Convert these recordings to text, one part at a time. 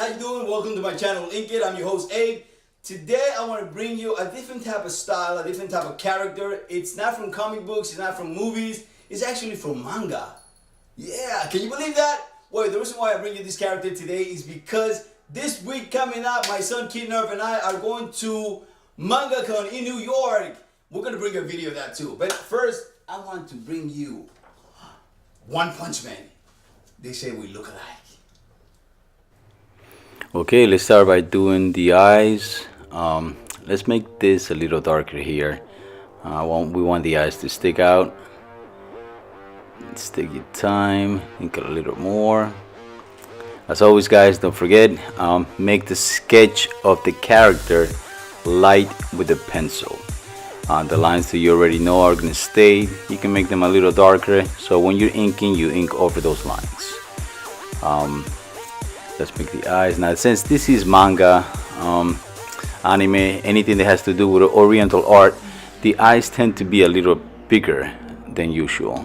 you doing? Welcome to my channel, Ink It. I'm your host, Abe. Today I want to bring you a different type of style, a different type of character. It's not from comic books, it's not from movies, it's actually from manga. Yeah, can you believe that? Well, the reason why I bring you this character today is because this week coming up, my son Kid Nerf and I are going to MangaCon in New York. We're going to bring a video of that too. But first, I want to bring you One Punch Man. They say we look alike. Okay, let's start by doing the eyes. Let's make this a little darker here. We want the eyes to stick out. Let's take your time, ink it a little more. As always, guys, don't forget, make the sketch of the character light with a pencil. The lines that you already know are gonna stay. You can make them a little darker, so when you're inking, you ink over those lines. Let's make the eyes. Now, since this is manga, anime, anything that has to do with oriental art, the eyes tend to be a little bigger than usual,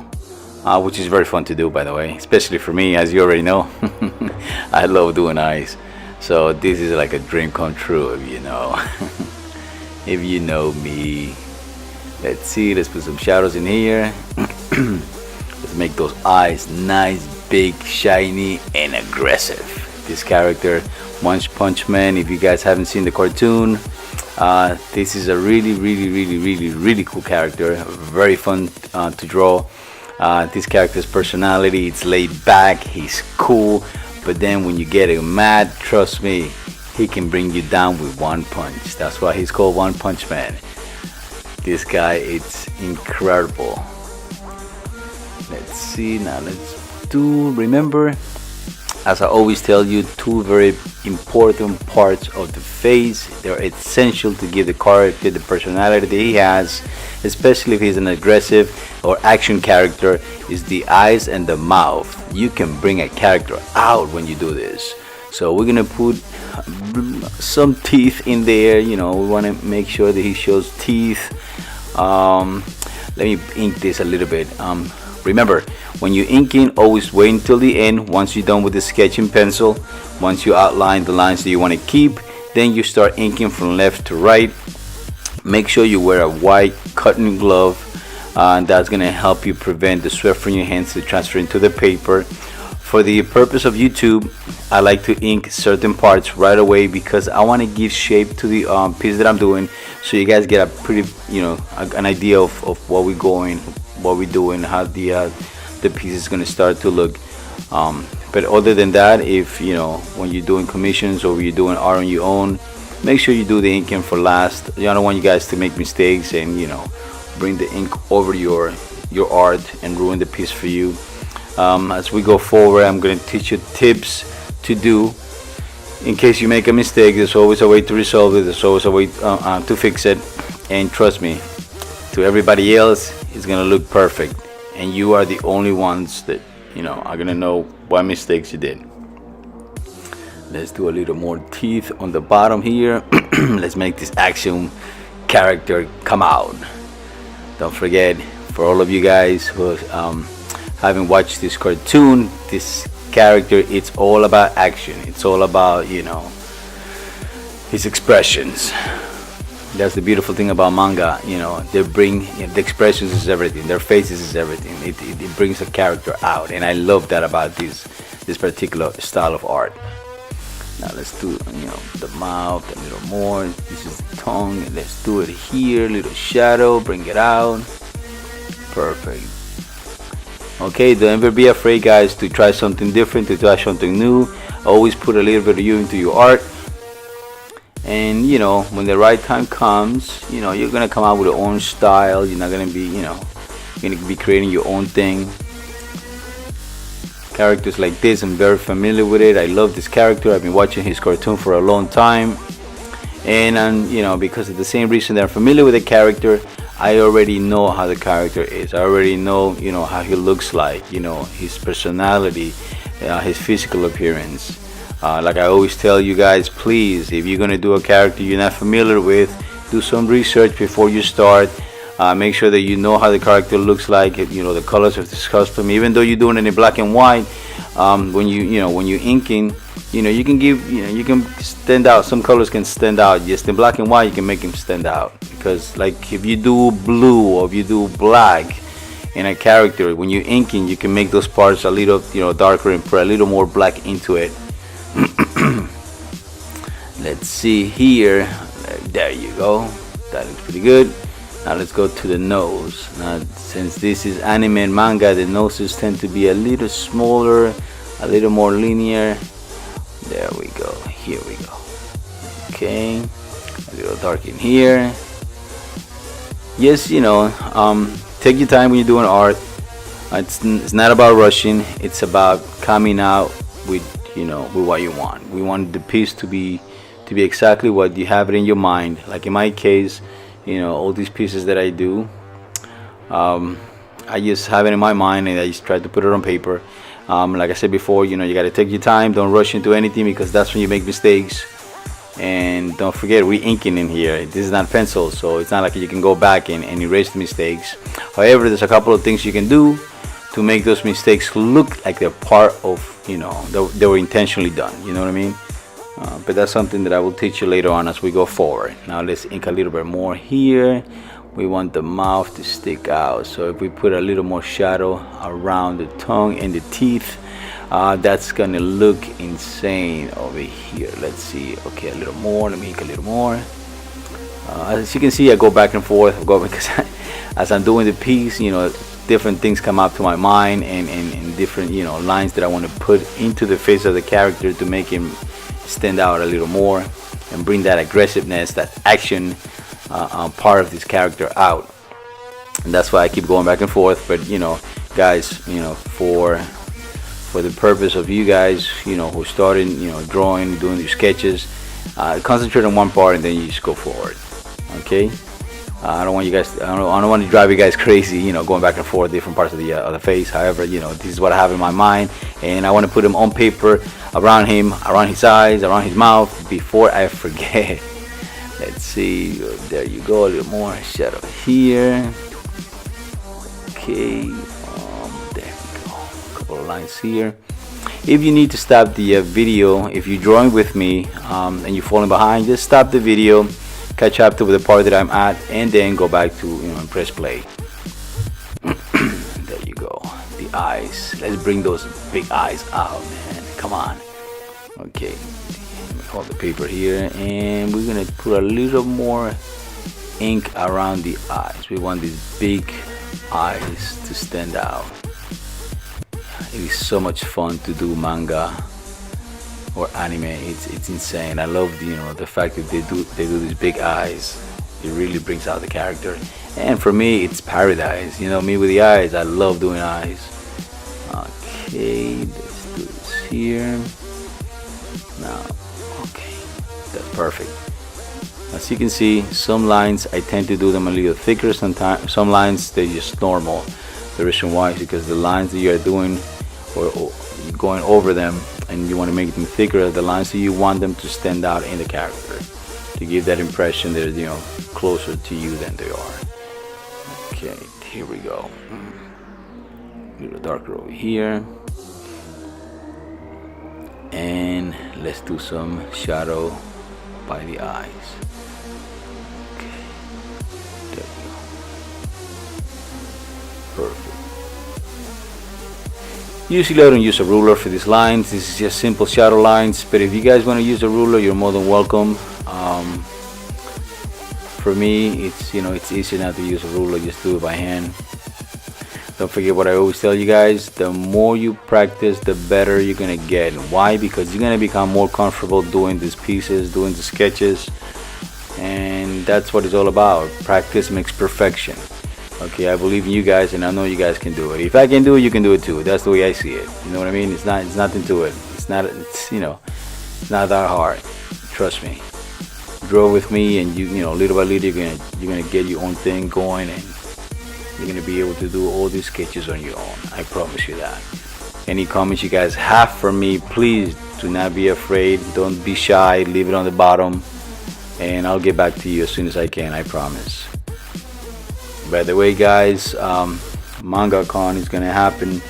which is very fun to do, by the way, especially for me, as you already know. I love doing eyes, so this is like a dream come true, if you know. If you know me. Let's see, let's put some shadows in here. Let's make those eyes nice, big, shiny, and aggressive. This character, One Punch Man, if you guys haven't seen the cartoon, this is a really cool character. Very fun to draw. This character's personality, it's laid back, he's cool, but then when you get him mad, trust me, he can bring you down with one punch. That's why he's called One Punch Man. This guy, it's incredible. Let's see, now let's do, remember, as I always tell you, two very important parts of the face. They're essential to give the character the personality that he has, especially if he's an aggressive or action character, is the eyes and the mouth. You can bring a character out when you do this. So we're gonna put some teeth in there. You know, we want to make sure that he shows teeth. Let me ink this a little bit. Remember, when you're inking, always wait until the end. Once you're done with the sketching pencil, once you outline the lines that you want to keep, then you start inking from left to right. Make sure you wear a white cotton glove. That's going to help you prevent the sweat from your hands to transfer into the paper. For the purpose of YouTube, I like to ink certain parts right away because I want to give shape to the piece that I'm doing, so you guys get a pretty, an idea of what we're doing, how the piece is going to start to look. But other than that, if when you're doing commissions or you're doing art on your own, make sure you do the inking for last. I don't want you guys to make mistakes and bring the ink over your art and ruin the piece for you. As we go forward, I'm going to teach you tips to do in case you make a mistake. There's always a way to resolve it. There's always a way to fix it. And trust me, to everybody else, it's going to look perfect. And you are the only ones that, are going to know what mistakes you did. Let's do a little more teeth on the bottom here. Let's make this action character come out. Don't forget, for all of you guys who haven't watched this cartoon, this character, it's all about action. It's all about his expressions. That's the beautiful thing about manga. They bring the expressions is everything. Their faces is everything. It brings a character out, and I love that about this particular style of art. Now let's do the mouth a little more. This is the tongue. Let's do it here. Little shadow. Bring it out. Perfect. Okay, don't ever be afraid, guys, to try something different, to try something new. Always put a little bit of you into your art. And when the right time comes, you're gonna come out with your own style. You're not gonna be, you're gonna be creating your own thing. Characters like this, I'm very familiar with it. I love this character. I've been watching his cartoon for a long time, and because of the same reason that I'm familiar with the character, I already know how the character is. I already know, how he looks like, his personality, his physical appearance. Like I always tell you guys, please, if you're gonna do a character you're not familiar with, do some research before you start. Make sure that you know how the character looks like, the colors of this custom. Even though you're doing it in black and white, when you're inking, you can stand out. Some colors can stand out. Just in black and white, you can make them stand out, because like if you do blue or if you do black in a character, when you're inking, you can make those parts a little darker and put a little more black into it. Let's see here. There you go. That looks pretty good. Now let's go to the nose. Now, since this is anime and manga, the noses tend to be a little smaller, a little more linear. There we go. Here we go. Okay. A little dark in here. Yes, take your time when you're doing art. It's not about rushing. It's about coming out with with what you want. We want the piece to be exactly what you have it in your mind. Like in my case, all these pieces that I do, I just have it in my mind and I just try to put it on paper. Like I said before, you got to take your time. Don't rush into anything, because that's when you make mistakes. And don't forget, we're inking in here. This is not pencil, so it's not like you can go back and erase the mistakes. However, there's a couple of things you can do to make those mistakes look like they're part of, they were intentionally done. You know what I mean? But that's something that I will teach you later on as we go forward. Now let's ink a little bit more here. We want the mouth to stick out, so if we put a little more shadow around the tongue and the teeth, that's gonna look insane over here. Let's see. Okay, a little more. Let me ink a little more. As you can see, I go back and forth. Because as I'm doing the piece, different things come up to my mind, and different lines that I want to put into the face of the character to make him stand out a little more and bring that aggressiveness, that action part of this character out. And that's why I keep going back and forth. But guys, for the purpose of you guys, who started, drawing, doing your sketches, concentrate on one part and then you just go forward. Okay. I don't want you guys. I don't want to drive you guys crazy. Going back and forth different parts of the face. However, this is what I have in my mind, and I want to put them on paper, around him, around his eyes, around his mouth, before I forget. Let's see. There you go. A little more shadow here. Okay. There we go. A couple of lines here. If you need to stop the video, if you're drawing with me and you're falling behind, just stop the video, catch up to the part that I'm at, and then go back to and press play. There you go. The eyes. Let's bring those big eyes out, man. Come on. Okay. Let me hold the paper here, and we're gonna put a little more ink around the eyes. We want these big eyes to stand out. It is so much fun to do manga or anime. It's insane. I love the fact that they do these big eyes. It really brings out the character. And for me, it's paradise. Me with the eyes. I love doing eyes. Okay, let's do this here. Now, okay, that's perfect. As you can see, some lines I tend to do them a little thicker. Sometimes some lines they're just normal. The reason why is because the lines that you're doing or you're going over them, and you want to make them thicker, the lines that you want them to stand out in the character, to give that impression that they're closer to you than they are. Okay, here we go. A little darker over here, and let's do some shadow by the eyes. Okay, there we go. Perfect. Usually I don't use a ruler for these lines. This is just simple shadow lines, but if you guys want to use a ruler, you're more than welcome. For me, it's easy not to use a ruler. Just do it by hand. Don't forget what I always tell you guys: the more you practice, the better you're gonna get. Why? Because you're gonna become more comfortable doing these pieces, doing the sketches, and that's what it's all about. Practice makes perfection. Okay, I believe in you guys, and I know you guys can do it. If I can do it, you can do it too. That's the way I see it. You know what I mean? It's nothing to it. It's not that hard. Trust me. Draw with me, and little by little, you're gonna get your own thing going, and you're gonna be able to do all these sketches on your own. I promise you that. Any comments you guys have for me, please do not be afraid. Don't be shy. Leave it on the bottom, and I'll get back to you as soon as I can. I promise. By the way, guys, MangaCon is gonna happen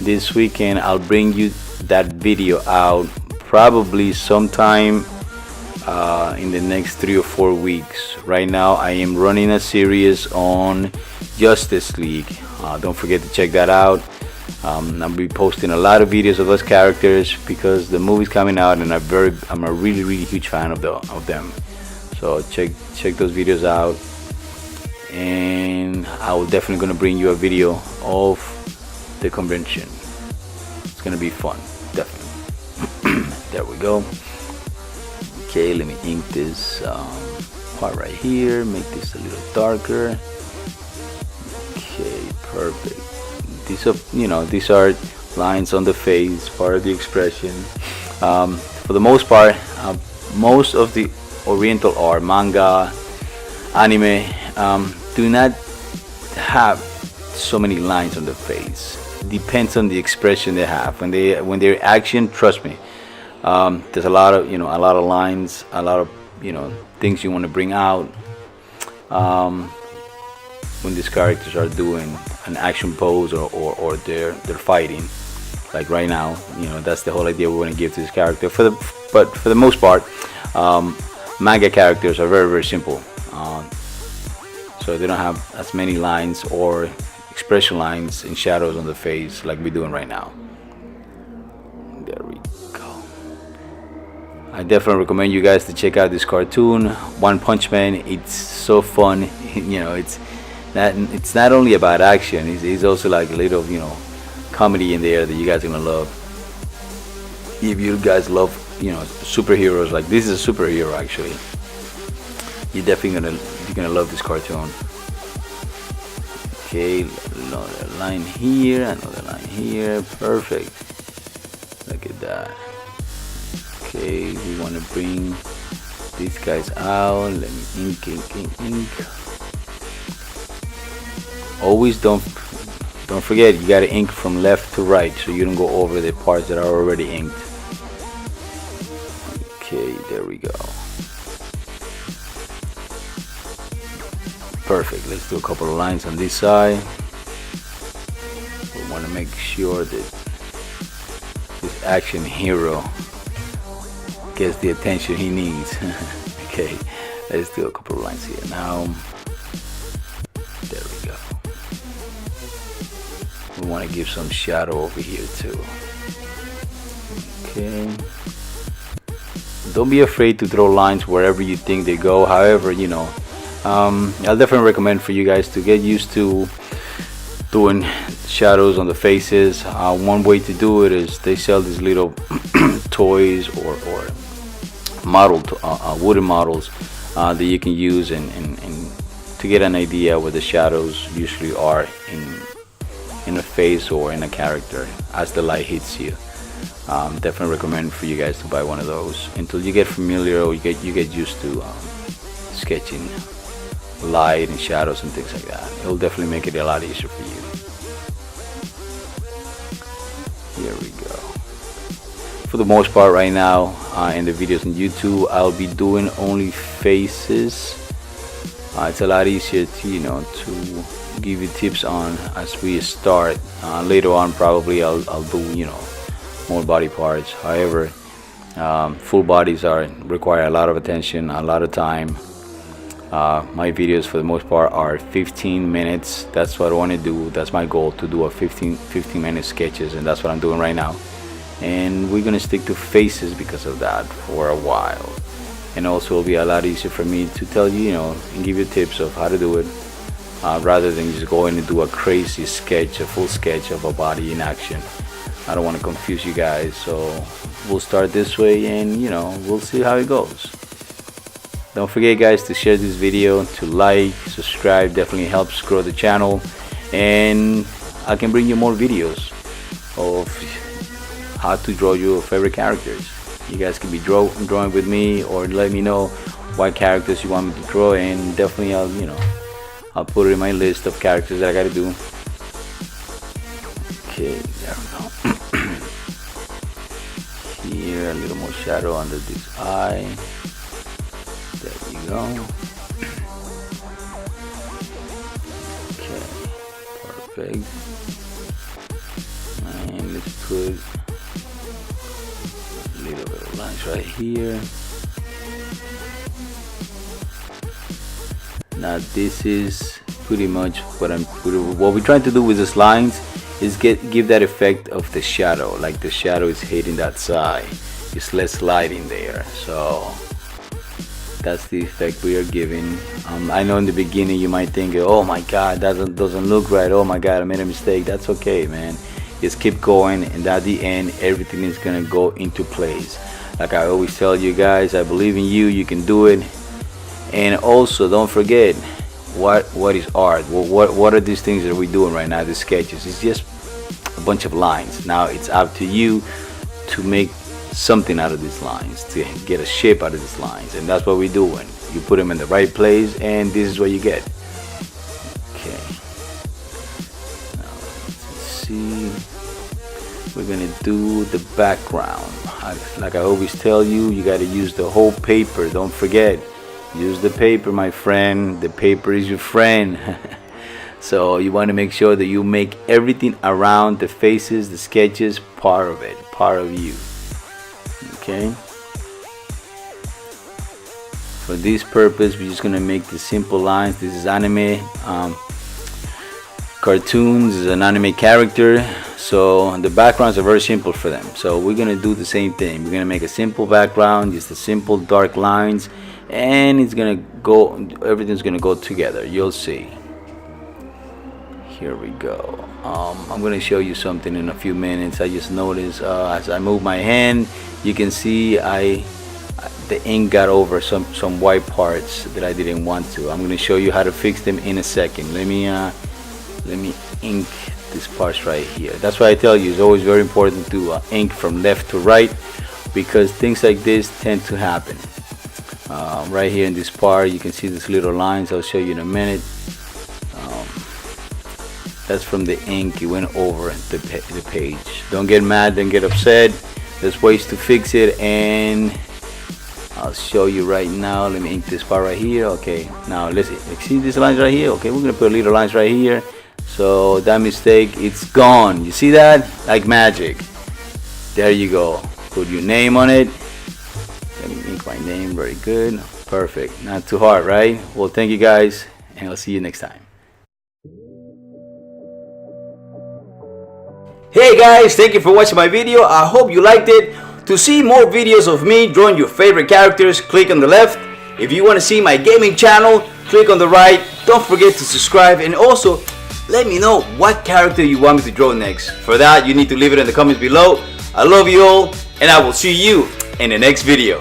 this weekend. I'll bring you that video out probably sometime in the next 3 or 4 weeks. Right now, I am running a series on Justice League. Don't forget to check that out. I'll be posting a lot of videos of those characters because the movie's coming out, and I'm a really huge fan of them. So check those videos out, and I will definitely gonna bring you a video of the convention. It's gonna be fun, definitely. There we go. Okay, let me ink this part right here. Make this a little darker. Okay, perfect. These are lines on the face, part of the expression. For the most part, most of the Oriental art, manga, anime, do not have so many lines on the face. Depends on the expression they have. When they're action, trust me, there's a lot of lines, a lot of things you want to bring out. When these characters are doing an action pose or they're fighting, like right now, that's the whole idea we want to give to this character. But for the most part, manga characters are very simple, so they don't have as many lines or expression lines and shadows on the face like we're doing right now. There we go. I definitely recommend you guys to check out this cartoon, One Punch Man. It's so fun. It's not only about action. It's also like a little, comedy in there that you guys are gonna love. If you guys love, superheroes, like this is a superhero actually. You're definitely gonna love this cartoon. Okay, another line here, another line here. Perfect. Look at that. Okay, we want to bring these guys out. Let me ink. Always don't forget, you gotta ink from left to right so you don't go over the parts that are already inked. Okay, there we go. Perfect. Let's do a couple of lines on this side. We want to make sure that this action hero gets the attention he needs. Okay, let's do a couple of lines here now. There we go. We want to give some shadow over here too. Okay. Don't be afraid to throw lines wherever you think they go. However, I'll definitely recommend for you guys to get used to doing shadows on the faces. One way to do it is they sell these little toys or wooden models that you can use and to get an idea where the shadows usually are in a face or in a character as the light hits you. Definitely recommend for you guys to buy one of those until you get familiar or you get used to sketching light and shadows and things like that. It'll definitely make it a lot easier for you. Here we go. For the most part right now, in the videos on YouTube, I'll be doing only faces. It's a lot easier to give you tips on as we start. Later on probably I'll do more body parts. However, full bodies require a lot of attention, a lot of time. My videos for the most part are 15 minutes. That's what I want to do. That's my goal, to do a 15 minute sketches, and that's what I'm doing right now. And we're gonna stick to faces because of that for a while. And also it'll be a lot easier for me to tell you, and give you tips of how to do it, rather than just going and do a crazy sketch, a full sketch of a body in action. I don't want to confuse you guys, so we'll start this way and we'll see how it goes. Don't forget guys to share this video, to like, subscribe, definitely helps grow the channel, and I can bring you more videos of how to draw your favorite characters. You guys can be drawing with me, or let me know what characters you want me to draw, and definitely I'll put it in my list of characters that I gotta do. Okay, there we go. Here, a little more shadow under this eye. There you go. Perfect. And let's put a little bit of lines right here. Now this is pretty much what we're trying to do with these lines is give that effect of the shadow, like the shadow is hitting that side. It's less light in there, so that's the effect we are giving. I know in the beginning you might think, oh my god, that doesn't look right, oh my god, I made a mistake. That's okay, man. Just keep going, and at the end everything is gonna go into place. Like I always tell you guys, I believe in you, you can do it. And also don't forget, what is art? What are these things that we're doing right now, the sketches? It's just a bunch of lines. Now it's up to you to make something out of these lines, to get a shape out of these lines, and that's what we're doing. You put them in the right place and this is what you get. Okay, now let's see, we're gonna do the background. Like I always tell you, you got to use the whole paper. Don't forget, use the paper, my friend. The paper is your friend. So you want to make sure that you make everything around the faces, the sketches, part of it, part of you. Okay, for this purpose we're just gonna make the simple lines. This is anime cartoons, is an anime character, so the backgrounds are very simple for them. So we're gonna do the same thing. We're gonna make a simple background, just the simple dark lines, and it's gonna go, everything's gonna go together. You'll see. Here we go. I'm gonna show you something in a few minutes. I just noticed as I move my hand, you can see the ink got over some white parts that I didn't want to. I'm gonna show you how to fix them in a second. Let me ink these parts right here. That's why I tell you, it's always very important to ink from left to right, because things like this tend to happen. Right here in this part, you can see these little lines. I'll show you in a minute. That's from the ink, it went over the page. Don't get mad, don't get upset. There's ways to fix it, and I'll show you right now. Let me ink this part right here. Okay, now let's see these lines right here. Okay, we're gonna put little lines right here, so that mistake, it's gone. You see that? Like magic. There you go. Put your name on it. Let me ink my name. Very good. Perfect. Not too hard, right? Well, thank you guys, and I'll see you next time. Hey guys, thank you for watching my video. I hope you liked it. To see more videos of me drawing your favorite characters, click on the left. If you want to see my gaming channel, click on the right. Don't forget to subscribe, and also let me know what character you want me to draw next. For that, you need to leave it in the comments below. I love you all, and I will see you in the next video.